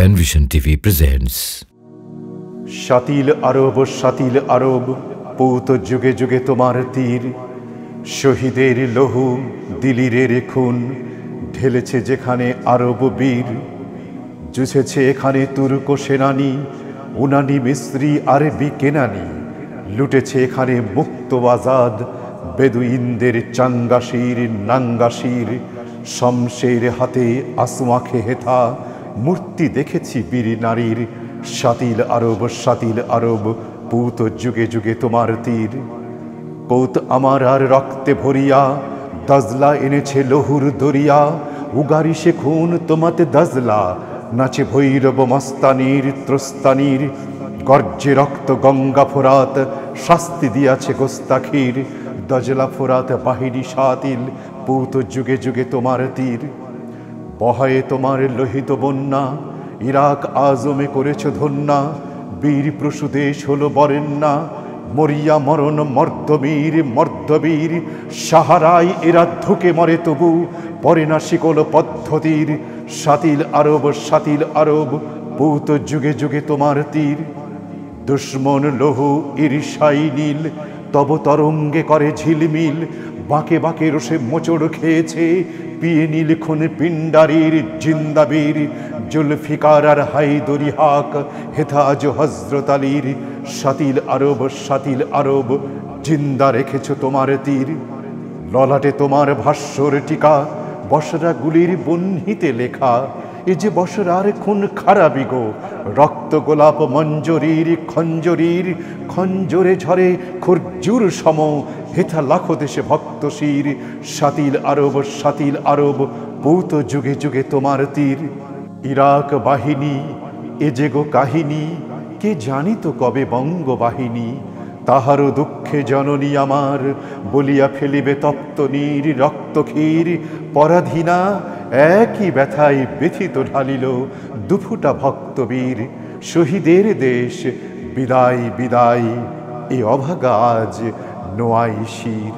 Penvision TV presents Shatil আরব পৌত যুগে যুগে তোমার তীর, শহীদের লহু দিলিরের খুন ঢেলেছে যেখানে আরব বীর। জুঝেছে এখানে তুর্ক সেনানি, উনানি মিস্রি আরবি কেনানি। লুটেছে এখানে মুক্ত আজাদ বেদুইনদের চাঙ্গাশির নাঙ্গাশির। শমশের হাতে আসুয়াখে হেথা মূর্তি দেখেছি বীর নারীর। শাতিল আরব পৌত যুগে যুগে তোমার তীর। পৌত আমার আর রক্তে ভরিয়া দাজলা এনেছে লহুর দরিয়া। উগারি সে খুন তোমাতে দাজলা, নাচে ভৈরব মস্তানির ত্রস্তানির। গর্জে রক্ত গঙ্গা ফোরাত, শাস্তি দিয়াছে গোস্তাখির। দজলা ফোরাত বাহিনী শাতিল, পৌত যুগে যুগে তোমার তীর। বহায়ে তোমার লোহিত বন্যা, ইরাক আজমে করেছ ধন্যা। বীর প্রসূদেশ হলো বরেণ্যা, মরিয়া মরণ মর্দবীর। সাহারায় এরা ধুকে মরে তবু পরে না শিকল পদ্ধতির। শাতিল আরব পৌত যুগে যুগে তোমার তীর। দুশ্মন লহু ঈর্ষাই নীল, তব তরঙ্গে করে ঝিলমিল। বাঁকে বাঁকে রসে মোচড় খেয়েছে পিয়ে নীল খুন পিণ্ডারির জিন্দাবীর। জুলফিকার আর হায়দরি হাক হেথাজ হজরত আলীর। শাতিল আরব জিন্দা রেখেছ তোমার তীর। ললাটে তোমার ভাষ্যর টিকা, বসরা গুলির বহ্নিতে লেখা। এ যে বসরার খুন খারাপি গো, রক্ত গোলাপ মঞ্জরির খঞ্জরির। খঞ্জরে ঝরে খুরজুর সম, হেথা লাখো দেশে ভক্ত শির। শাতিল আরব পৌত যুগে যুগে তোমার তীর। ইরাক বাহিনী এ যে গো কাহিনী, কে জানিত কবে বঙ্গবাহিনী। তাহারও দুঃখে জননী আমার বলিয়া ফেলিবে তপ্ত নীর রক্তক্ষীর। পরাধীনা একই ব্যথায় ব্যথিত ঢালিল দুফুটা ভক্তবীর। শহীদের দেশ বিদায় এ অভাগা আজ নোয়াই শির।